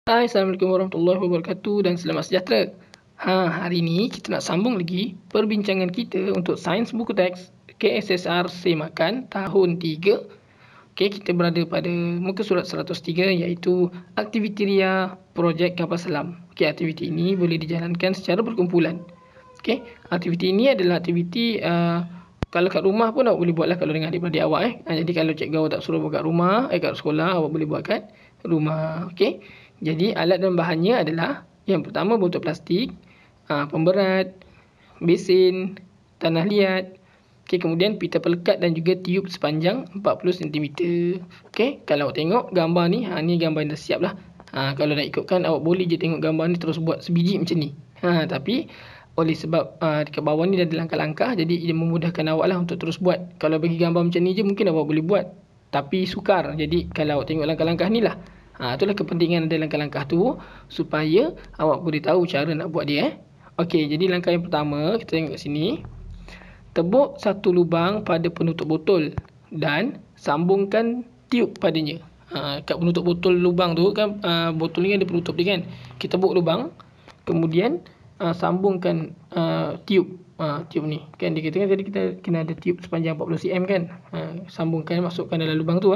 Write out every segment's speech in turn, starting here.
Hai, Assalamualaikum warahmatullahi wabarakatuh dan selamat sejahtera. Hari ini kita nak sambung lagi perbincangan kita untuk sains buku teks KSSR Semakan tahun 3. Okey, kita berada pada muka surat 103 iaitu aktiviti ria projek kapal selam. Okey, aktiviti ini boleh dijalankan secara berkumpulan. Okey, aktiviti ini adalah aktiviti kalau kat rumah pun awak boleh buatlah kalau dengan adik-beradik awak. Jadi kalau cikgu awak tak suruh buat kat rumah, kat sekolah, awak boleh buat kat rumah. Okey. Jadi alat dan bahannya adalah yang pertama botol plastik, pemberat, besin, tanah liat. Okey, kemudian pita pelekat dan juga tiup sepanjang 40 cm. Okey, kalau awak tengok gambar ni, ni gambar yang dah siap lah. Kalau nak ikutkan awak boleh je tengok gambar ni terus buat sebiji macam ni. Tapi oleh sebab dekat bawah ni dah ada langkah-langkah, jadi ia memudahkan awak lah untuk terus buat. Kalau bagi gambar macam ni je mungkin awak boleh buat, tapi sukar. Jadi kalau awak tengok langkah-langkah ni lah, itulah kepentingan ada langkah-langkah tu supaya awak boleh tahu cara nak buat dia. Okey, jadi langkah yang pertama kita tengok kat sini. Tebuk satu lubang pada penutup botol dan sambungkan tiup padanya. Kat penutup botol lubang tu kan, botol ni ada penutup dia kan. Kita tebuk lubang, kemudian sambungkan tiup. Tiup ni kan dia kata kan tadi kita kena ada tiup sepanjang 40 cm kan. Sambungkan, masukkan dalam lubang tu.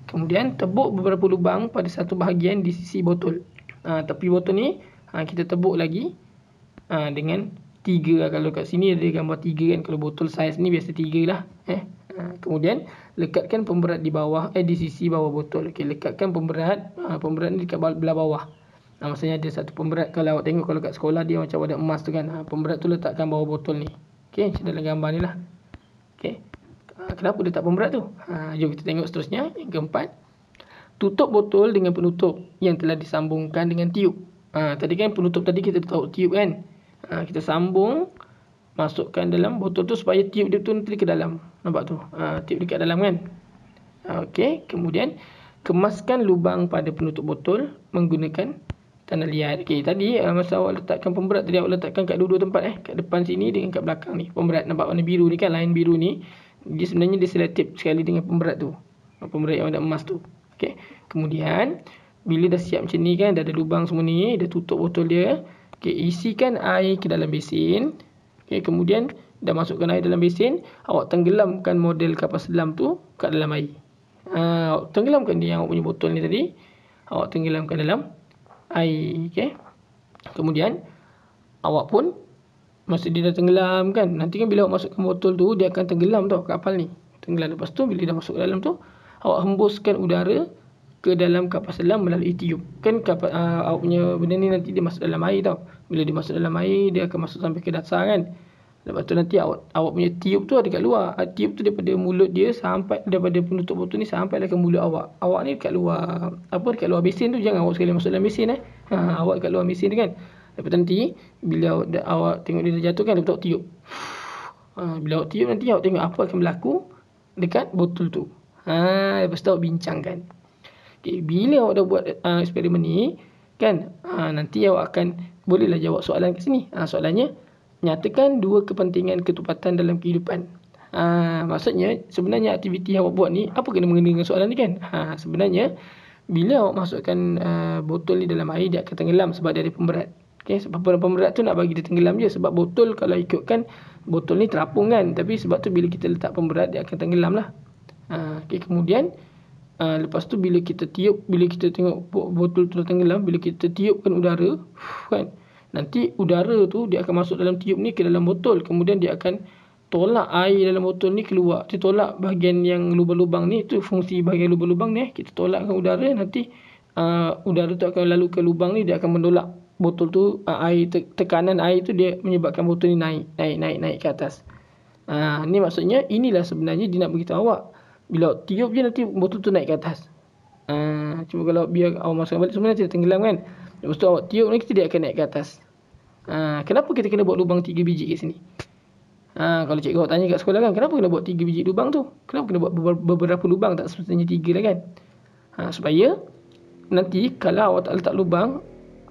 Kemudian tebuk beberapa lubang pada satu bahagian di sisi botol. Tepi botol ni kita tebuk lagi dengan 3 lah. Kalau kat sini ada gambar 3 kan. Kalau botol saiz ni biasa 3 lah. Kemudian lekatkan pemberat di bawah, di sisi bawah botol. Okey, lekatkan pemberat. Pemberat ni dekat belah bawah. Maksudnya ada satu pemberat. Kalau awak tengok kalau kat sekolah dia macam ada emas tu kan. Pemberat tu letakkan bawah botol ni. Okey, macam dalam gambar ni lah. Okey. Kenapa dia tak pemberat tu? Jom kita tengok seterusnya. Yang keempat, tutup botol dengan penutup yang telah disambungkan dengan tiup. Tadi kan penutup tadi kita tahu tiup kan. Kita sambung, masukkan dalam botol tu supaya tiup dia tu nanti ke dalam. Nampak tu? Tiup dekat dalam kan. Okey, kemudian kemaskan lubang pada penutup botol menggunakan tanah liat. Okey, tadi masa awak letakkan pemberat tadi, awak letakkan kat dua-dua tempat kat depan sini dengan kat belakang ni. Pemberat nampak warna biru ni kan, line biru ni. Dia sebenarnya dia selotip sekali dengan pemberat tu. Pemberat yang ada emas tu. Okey. Kemudian bila dah siap macam ni kan, dah ada lubang semua ni, dah tutup botol dia. Okey, isikan air ke dalam besin. Okey, kemudian dah masukkan air dalam besin, awak tenggelamkan model kapal selam tu kat dalam air. Awak tenggelamkan dia yang awak punya botol ni tadi. Awak tenggelamkan dalam air. Okey. Kemudian awak pun masa dia dah tenggelam kan, nanti kan bila awak masukkan botol tu dia akan tenggelam tau kapal ni. Tenggelam, lepas tu bila dah masuk ke dalam tu, awak hembuskan udara ke dalam kapal selam melalui tiup. Kan kapal, awak punya benda ni nanti dia masuk dalam air tau. Bila dia masuk dalam air, dia akan masuk sampai ke dasar kan. Lepas tu nanti awak punya tiup tu ada kat luar. Tiup tu daripada mulut dia sampai, daripada penutup botol ni sampai ke mulut awak. Awak ni dekat luar, dekat luar besin tu, jangan awak sekali masuk dalam besin awak dekat luar besin tu kan. Lepas nanti bila awak tengok dia dah jatuh kan, dia betul tiup. Bila awak tiup nanti awak tengok apa akan berlaku dekat botol tu. Lepas tu awak bincangkan. Okay, bila awak dah buat eksperimen ni kan, nanti awak akan bolehlah jawab soalan kat sini. Soalannya, nyatakan dua kepentingan ketupatan dalam kehidupan. Maksudnya sebenarnya aktiviti yang awak buat ni apa kena mengena dengan soalan ni kan. Sebenarnya bila awak masukkan botol ni dalam air, dia akan tenggelam sebab dia ada pemberat. Okay, sebab pemberat tu nak bagi dia tenggelam je. Sebab botol kalau ikutkan, botol ni terapung kan. Tapi sebab tu bila kita letak pemberat, dia akan tenggelam lah. Okay, kemudian lepas tu bila kita tiup, bila kita tengok botol tu dah tenggelam, bila kita tiupkan udara kan, nanti udara tu dia akan masuk dalam tiup ni ke dalam botol. Kemudian dia akan tolak air dalam botol ni keluar. Dia tolak bahagian yang lubang-lubang ni. Itu fungsi bahagian lubang-lubang ni. Kita tolakkan udara, nanti udara tu akan lalu ke lubang ni, dia akan menolak botol tu. Air tekanan air tu dia menyebabkan botol ni naik ke atas. Ni maksudnya inilah sebenarnya dia nak beritahu awak. Bila awak tiup je nanti botol tu naik ke atas. Cuma kalau biar awak masukkan balik semua nanti dia tenggelam kan. Lepas tu awak tiup ni dia akan naik ke atas. Kenapa kita kena buat lubang 3 biji kat sini? Kalau cikgu awak tanya kat sekolah kan, kenapa kena buat 3 biji lubang tu? Kenapa kena buat beberapa lubang, tak semestinya 3 lah kan? Supaya nanti kalau awak tak letak lubang,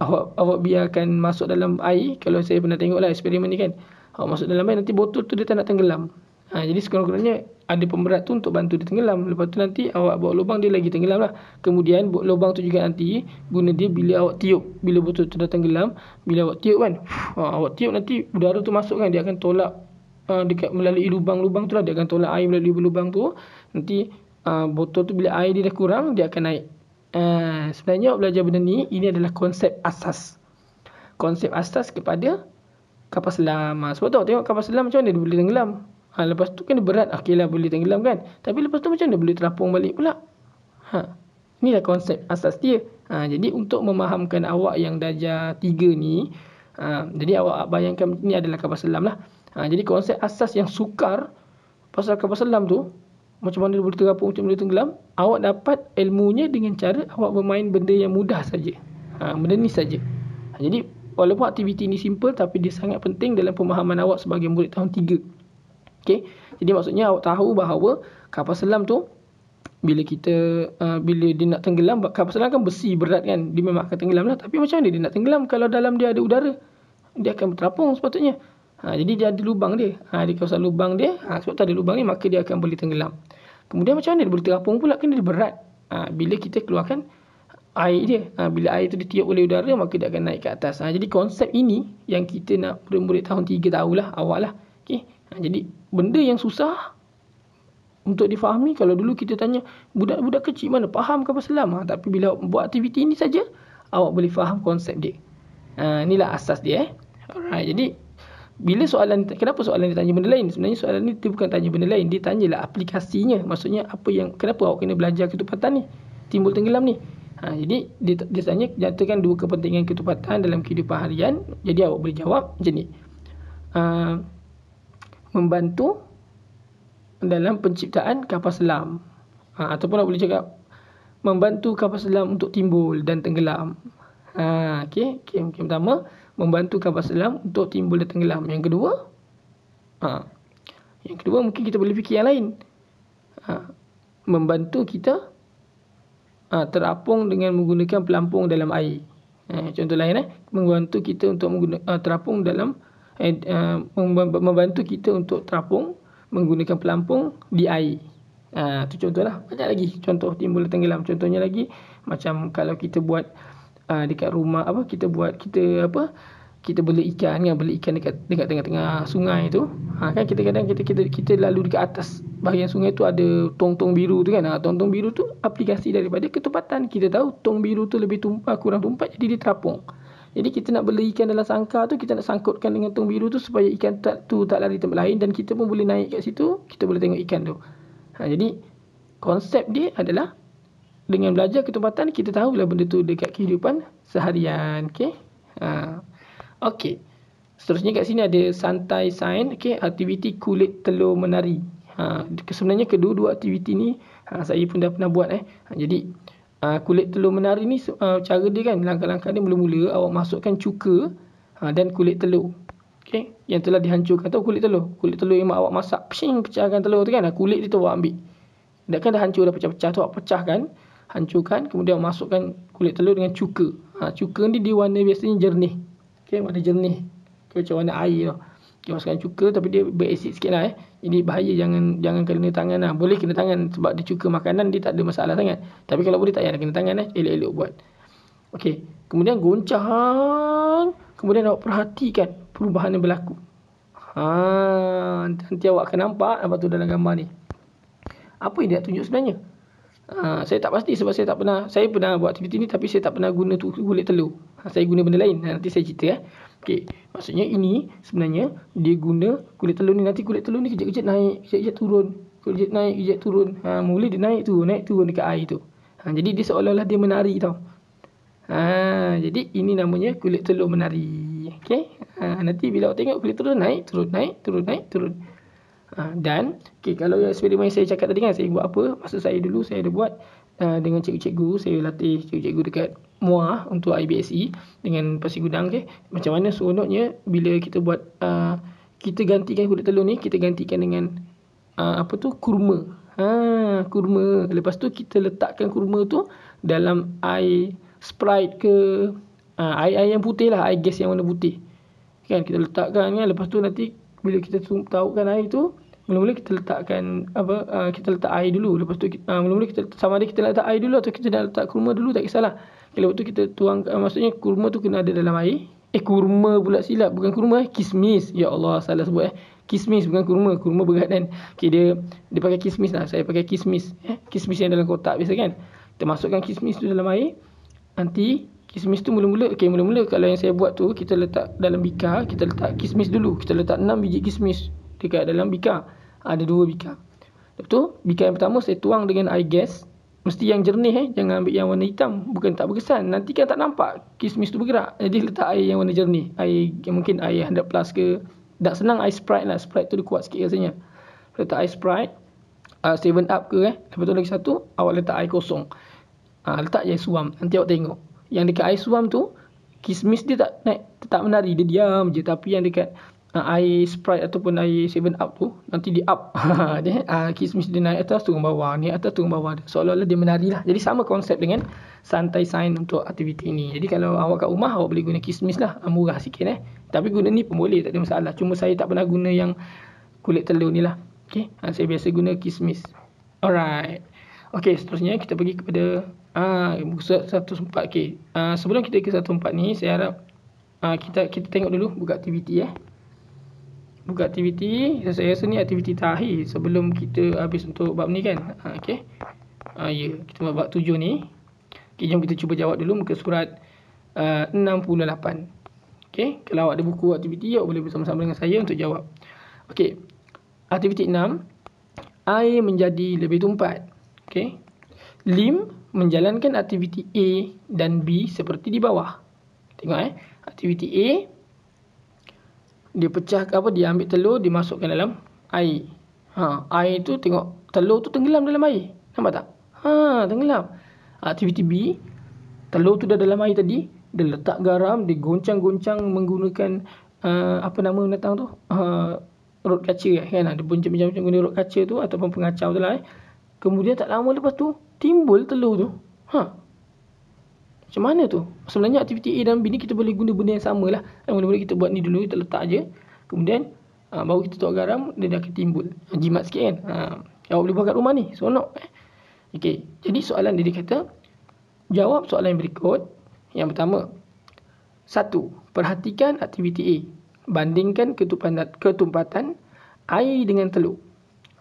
awak biarkan masuk dalam air. Kalau saya pernah tengok lah eksperimen ni kan, awak masuk dalam air, nanti botol tu dia tak nak tenggelam. Jadi sekurang-kurangnya ada pemberat tu untuk bantu dia tenggelam. Lepas tu nanti awak buat lubang, dia lagi tenggelam lah. Kemudian buat lubang tu juga nanti guna dia bila awak tiup. Bila betul-betul dah tenggelam, bila awak tiup kan, awak tiup nanti udara tu masuk kan, dia akan tolak dekat melalui lubang-lubang tu lah. Dia akan tolak air melalui lubang tu. Nanti botol tu bila air dia dah kurang, dia akan naik. Sebenarnya awak belajar benda ni, ini adalah konsep asas. Konsep asas kepada kapal selam. Sebab tu awak tengok kapal selam macam mana dia boleh tenggelam. Lepas tu kan dia berat. Okey lah, boleh tenggelam kan. Tapi lepas tu macam mana boleh terapung balik pula. Inilah konsep asas dia. Jadi untuk memahamkan awak yang darjah 3 ni, jadi awak bayangkan ni adalah kapal selam lah. Jadi konsep asas yang sukar pasal kapal selam tu, macam mana dia boleh terapung, macam mana dia tenggelam, awak dapat ilmunya dengan cara awak bermain benda yang mudah saja. Benda ni saja. Jadi walaupun aktiviti ni simple, tapi dia sangat penting dalam pemahaman awak sebagai murid tahun 3. Okey. Jadi maksudnya awak tahu bahawa kapal selam tu bila dia nak tenggelam, kapal selam kan besi berat kan, dia memang akan tenggelam lah. Tapi macam mana dia nak tenggelam kalau dalam dia ada udara? Dia akan terapung sepatutnya. Jadi dia ada lubang dia. Di kawasan lubang dia, sebab tu ada lubang ni, maka dia akan boleh tenggelam. Kemudian macam mana dia boleh terapung pula? Kan dia berat. Bila kita keluarkan air dia, bila air tu ditiup oleh udara, maka dia akan naik ke atas. Jadi konsep ini yang kita nak murid-murid tahun 3 tahulah, awak lah. Okey. Jadi benda yang susah untuk difahami, kalau dulu kita tanya budak-budak kecil mana faham kapal selam, tapi bila buat aktiviti ini saja, awak boleh faham konsep dia. Inilah asas dia. Alright. Jadi bila kenapa soalan dia tanya benda lain? Sebenarnya soalan ni dia bukan tanya benda lain, dia tanyalah aplikasinya. Maksudnya kenapa awak kena belajar ketupatan ni, timbul tenggelam ni. Jadi dia tanya nyatakan 2 kepentingan ketupatan dalam kehidupan harian. Jadi awak boleh jawab macam ni. Membantu dalam penciptaan kapal selam, ataupun awak boleh cakap membantu kapal selam untuk timbul dan tenggelam. Okey, mungkin pertama membantu kapal selam untuk timbul dan tenggelam. Yang kedua mungkin kita boleh fikir yang lain. Membantu kita terapung dengan menggunakan pelampung dalam air. Contoh lain, membantu kita untuk terapung dalam membantu kita untuk terapung menggunakan pelampung di air. Itu contohlah. Banyak lagi contoh timbul dan tenggelam. Contohnya lagi macam kalau kita buat dekat rumah, kita bela ikan kan, dekat tengah-tengah sungai tu. Kan kita kadang kita lalu dekat atas bahagian sungai tu ada tong-tong biru tu kan. Tong-tong biru tu aplikasi daripada ketupatan. Kita tahu tong biru tu lebih kurang tumpat, jadi dia terapung. Jadi kita nak bela ikan dalam sangkar tu, kita nak sangkutkan dengan tong biru tu supaya ikan tu tak lari tempat lain, dan kita pun boleh naik kat situ, kita boleh tengok ikan tu. Jadi konsep dia adalah dengan belajar ketupatan, kita tahulah benda tu dekat kehidupan seharian. Okey. Okey. Seterusnya kat sini ada santai sains, okey, aktiviti kulit telur menari. Sebenarnya kedua-dua aktiviti ni saya pun dah pernah buat. Jadi kulit telur menari ni, cara dia kan, langkah-langkah dia mula-mula awak masukkan cuka dan kulit telur. Okey, yang telah dihancurkan. Tahu kulit telur yang awak masak, pecahkan telur tu kan, kulit dia tu awak ambil. Kan dah hancur, dah pecah-pecah tu awak pecahkan, hancurkan, kemudian awak masukkan kulit telur dengan cuka. Cuka ni dia warna biasanya jernih. Okey, warna jernih. Macam warna air tu. Kita masukkan cuka, tapi dia berasid sikit lah. Jadi bahaya, jangan kena tangan lah. Boleh kena tangan sebab dia cuka makanan, dia tak ada masalah sangat. Tapi kalau boleh tak payah kena tangan. Elok-elok buat. Okey, kemudian goncang. Kemudian awak perhatikan perubahan yang berlaku. Nanti awak akan nampak apa tu dalam gambar ni. Apa yang dia nak tunjuk sebenarnya? Saya tak pasti sebab saya pernah buat aktiviti ni, tapi saya tak pernah guna kulit telur. Saya guna benda lain. Nanti saya cerita. Okey, maksudnya ini sebenarnya dia guna kulit telur ni. Nanti kulit telur ni kejap-kejap naik, kejap-kejap turun. Kejap naik, kejap turun. Mula dia naik turun dekat air tu. Jadi dia seolah-olah dia menari tau. Jadi ini namanya kulit telur menari. Okey. Nanti bila awak tengok kulit telur naik, turun, naik, turun, naik, turun. Dan kalau eksperimen saya cakap tadi kan, saya buat apa? Masa saya dulu saya ada buat dengan cikgu-cikgu. Saya latih cikgu-cikgu dekat MUA untuk IBSE dengan Pasir Gudang. Macam mana seronoknya bila kita buat, kita gantikan kulit telur ni, kita gantikan dengan kurma. Kurma. Lepas tu kita letakkan kurma tu dalam air Sprite ke, air yang putih lah, air gas yang warna putih kan, kita letakkan kan. Lepas tu nanti bila kita tautkan air tu, Mula-mula kita letakkan kita letak air dulu. Lepas tu mula-mula kita sama ada kita letak air dulu atau kita nak letak kurma dulu, tak kisahlah. Lepas tu kita tuang, maksudnya kurma tu kena ada dalam air. Kurma pula, silap, bukan kurma, kismis. Ya Allah, salah sebut Kismis bukan kurma. Kurma berat kan. Okey, dia pakai kismis lah. Saya pakai kismis. Kismis yang dalam kotak biasa kan. Kita masukkan kismis tu dalam air. Nanti kismis tu mula-mula kalau yang saya buat tu, kita letak dalam bikar, kita letak kismis dulu. Kita letak 6 biji kismis dekat dalam bikar. Ada 2 bikar. Lepas tu, bikar yang pertama saya tuang dengan air gas. Mesti yang jernih, jangan ambil yang warna hitam. Bukan tak berkesan. Nanti kan tak nampak kismis tu bergerak. Jadi letak air yang warna jernih. Air yang mungkin air 100 plus ke. Tak senang air Sprite lah. Sprite tu dia kuat sikit rasanya. Letak air Sprite, 7 Up ke. Lepas tu lagi satu, awak letak air kosong. Letak je air suam. Nanti awak tengok. Yang dekat air suam tu, kismis dia tak naik, tak menari. Dia diam je. Tapi yang dekat air Sprite ataupun air 7 Up tu, nanti dia up. Kismis dia naik atas, turun bawah. Ni atas, turun bawah. Seolah-olah dia menari lah. Jadi sama konsep dengan santai sains untuk aktiviti ni. Jadi kalau awak kat rumah, awak boleh guna kismis lah. Murah sikit Tapi guna ni pun boleh, tak ada masalah. Cuma saya tak pernah guna yang kulit telur ni lah. Okay. Saya biasa guna kismis. Alright. Okay, seterusnya kita pergi kepada buku 104. Okay. Sebelum kita ke 104 ni, saya harap kita tengok dulu buka aktiviti Buka aktiviti. Saya rasa ni aktiviti terakhir sebelum kita habis untuk bab ni kan. Okay. Ya, kita buat bab 7 ni. Okay, jom kita cuba jawab dulu muka surat 68. Okay. Kalau awak ada buku aktiviti, awak boleh bersama-sama dengan saya untuk jawab. Okay. Aktiviti 6. Air menjadi lebih tumpat. Okay. Lim menjalankan aktiviti A dan B seperti di bawah. Tengok aktiviti A, dia pecah dia ambil telur, dimasukkan dalam air. Air tu tengok telur tu tenggelam dalam air. Nampak tak? Tenggelam. Aktiviti B, telur tu dah dalam air tadi, dia letak garam, dia goncang-goncang menggunakan apa nama binatang tu? Rot kaca kan. Dia bincang-bincang guna rot kaca tu ataupun pengacau tu lah. Kemudian tak lama lepas tu timbul telur tu. Macam mana tu? Sebenarnya aktiviti A dan B ni kita boleh guna benda yang sama lah. Mula-mula kita buat ni dulu, kita letak je. Kemudian baru kita tuang garam, dia dah akan timbul. Jimat sikit kan. Awak boleh buat kat rumah ni. Seronok. Okey. Jadi soalan dia kata, jawab soalan yang berikut. Yang pertama. 1. Perhatikan aktiviti A. Bandingkan ketumpatan air dengan telur.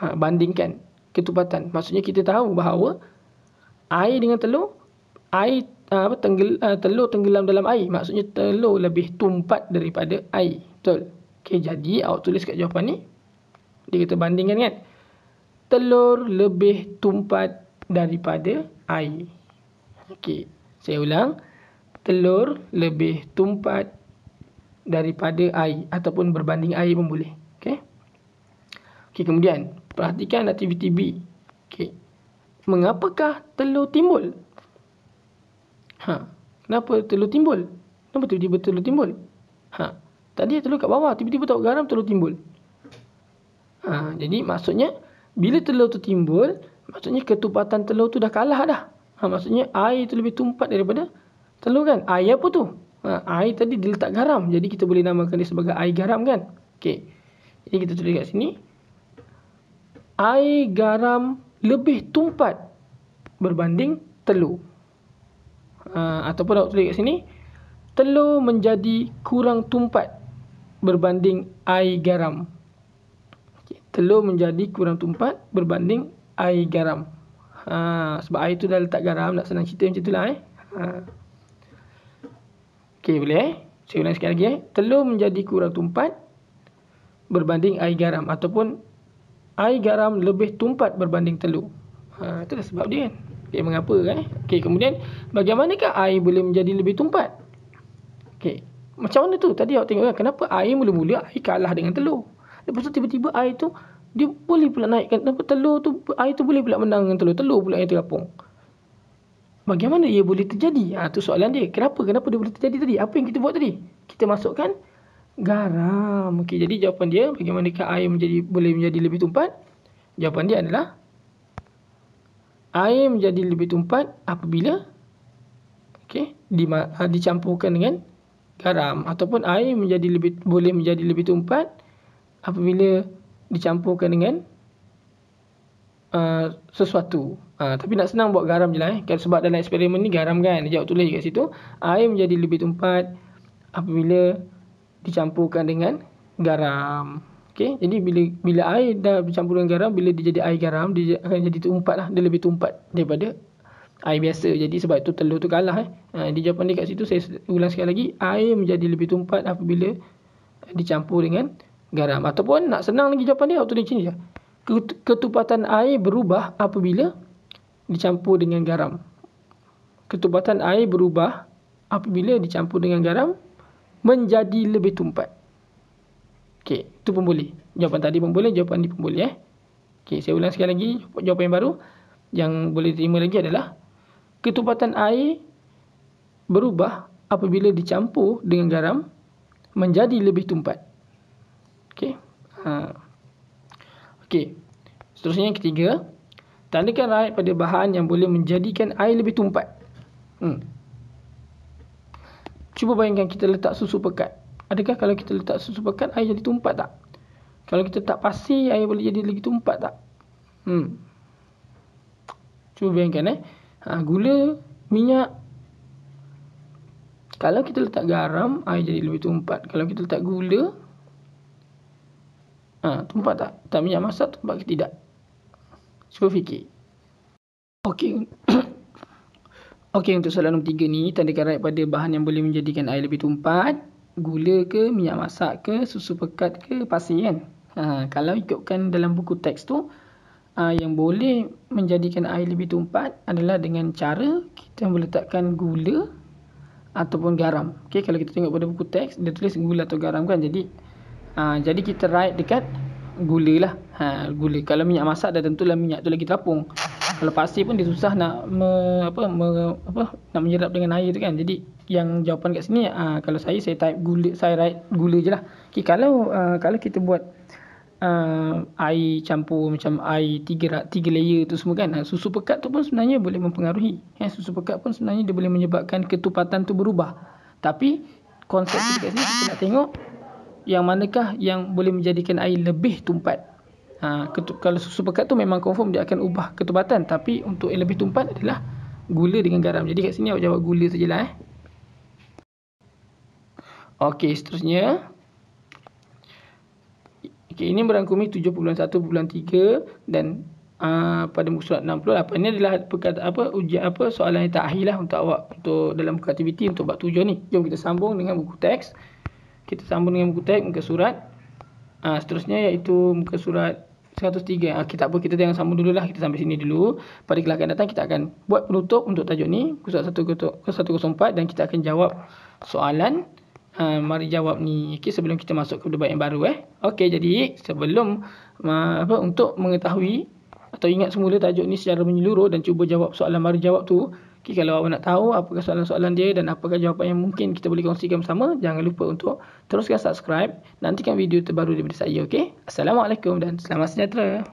Bandingkan ketumpatan. Maksudnya kita tahu bahawa air dengan telur, telur tenggelam dalam air. Maksudnya telur lebih tumpat daripada air. Betul? Okey, jadi awak tulis kat jawapan ni. Dia kata bandingkan kan. Telur lebih tumpat daripada air. Okey, saya ulang. Telur lebih tumpat daripada air ataupun berbanding air pun boleh. Okey. Okey, kemudian perhatikan aktiviti B. Okey. Mengapakah telur timbul? Kenapa telur timbul? Kenapa tiba-tiba telur timbul? Tadi telur kat bawah, tiba-tiba tahu garam, telur timbul. Jadi maksudnya bila telur tu timbul, maksudnya ketumpatan telur tu dah kalah dah. Maksudnya air tu lebih tumpat daripada telur kan. Air apa tu? Air tadi dia letak garam. Jadi kita boleh namakan dia sebagai air garam kan. Okey. Jadi kita tulis kat sini. Air garam lebih tumpat berbanding telur. Ataupun awak tulis kat sini. Telur menjadi kurang tumpat berbanding air garam. Okay. Telur menjadi kurang tumpat berbanding air garam. Sebab air tu dah letak garam. Nak senang cerita macam tu lah. Okey, boleh Saya ulang sekali lagi Telur menjadi kurang tumpat berbanding air garam. Ataupun air garam lebih tumpat berbanding telur. Itulah sebab dia kan. Okay, mengapa kan? Okey, kemudian bagaimanakah air boleh menjadi lebih tumpat? Okey, macam mana tu? Tadi awak tengok kan, kenapa air mula-mula air kalah dengan telur. Lepas tu tiba-tiba air tu dia boleh pula naikkan. Kenapa air tu boleh pula menang dengan telur. Telur pula yang terapung. Bagaimana ia boleh terjadi? Tu soalan dia. Kenapa dia boleh terjadi tadi? Apa yang kita buat tadi? Kita masukkan garam. Okey, jadi jawapan dia, bagaimanakah air boleh menjadi lebih tumpat? Jawapan dia adalah air menjadi lebih tumpat apabila dicampurkan dengan garam. Ataupun air boleh menjadi lebih tumpat apabila dicampurkan dengan sesuatu. Tapi nak senang buat garam je lah. Sebab dalam eksperimen ni garam kan. Dia jawab tulis kat situ. Air menjadi lebih tumpat apabila dicampurkan dengan garam. Okey, jadi bila air dah bercampur dengan garam, bila dia jadi air garam, dia akan jadi tumpat lah. Dia lebih tumpat daripada air biasa. Jadi sebab itu telur tu kalah. Di jawapan dia kat situ, saya ulang sekali lagi. Air menjadi lebih tumpat apabila dicampur dengan garam. Ataupun nak senang lagi jawapan dia, auto dia macam ni je. Ketupatan air berubah apabila dicampur dengan garam. Ketupatan air berubah apabila dicampur dengan garam menjadi lebih tumpat. Okey, itu pun boleh. Jawapan tadi pun boleh, jawapan ni pun boleh. Okey, saya ulang sekali lagi. Jawapan yang baru yang boleh diterima lagi adalah ketupatan air berubah apabila dicampur dengan garam menjadi lebih tumpat. Okey. Okey. Seterusnya yang ketiga, tandakan raut pada bahan yang boleh menjadikan air lebih tumpat. Cuba bayangkan kita letak susu pekat. Adakah kalau kita letak susu pekat, air jadi tumpat tak? Kalau kita letak pasir, air boleh jadi lagi tumpat tak? Cuba bayangkan gula, minyak. Kalau kita letak garam, air jadi lebih tumpat. Kalau kita letak gula, tumpat tak? Letak minyak masak, tumpat ke tidak? Cuba fikir. Okey. Okey, untuk soalan nombor 3 ni, tandakan raut pada bahan yang boleh menjadikan air lebih tumpat. Gula ke, minyak masak ke, susu pekat ke, pasir kan? Kalau ikutkan dalam buku teks tu, yang boleh menjadikan air lebih tumpat adalah dengan cara kita meletakkan gula ataupun garam. Okey, kalau kita tengok pada buku teks, dia tulis gula atau garam kan? Jadi kita write dekat gula lah. Gula. Kalau minyak masak dah tentulah minyak tu lagi terapung. Kalau pasir pun dia susah nak nak menyerap dengan air tu kan. Jadi yang jawapan kat sini kalau saya type gula, saya write gula je lah. Okay, kalau kita buat air campur macam air 3 layer tu semua kan, susu pekat tu pun sebenarnya boleh mempengaruhi. Susu pekat pun sebenarnya dia boleh menyebabkan ketupatan tu berubah. Tapi konsep kat sini kita nak tengok yang manakah yang boleh menjadikan air lebih tumpat. Kalau susu pekat tu memang confirm dia akan ubah ketupatan. Tapi untuk yang lebih tumpat adalah gula dengan garam. Jadi kat sini awak jawab gula sajalah. Okey, seterusnya. Okey, ini merangkumi 7.1.3 dan pada muka surat 68. Ini adalah soalan yang terakhir lah untuk awak untuk dalam buku aktiviti untuk bab 7 ni. Jom kita sambung dengan buku teks. Kita sambung dengan buku teks muka surat. Seterusnya iaitu muka surat 103. Tak apa, kita jangan sambung dululah. Kita sampai sini dulu. Pada kelas akan datang kita akan buat penutup untuk tajuk ni, muka surat 104, dan kita akan jawab soalan mari jawab ni. Okey, sebelum kita masuk ke debat yang baru Okey, jadi sebelum untuk mengetahui atau ingat semula tajuk ni secara menyeluruh dan cuba jawab soalan mari jawab tu. Okey, kalau awak nak tahu apakah soalan-soalan dia dan apakah jawapan yang mungkin kita boleh kongsikan bersama, jangan lupa untuk teruskan subscribe. Nantikan video terbaru daripada saya. Okey, Assalamualaikum dan selamat sejahtera.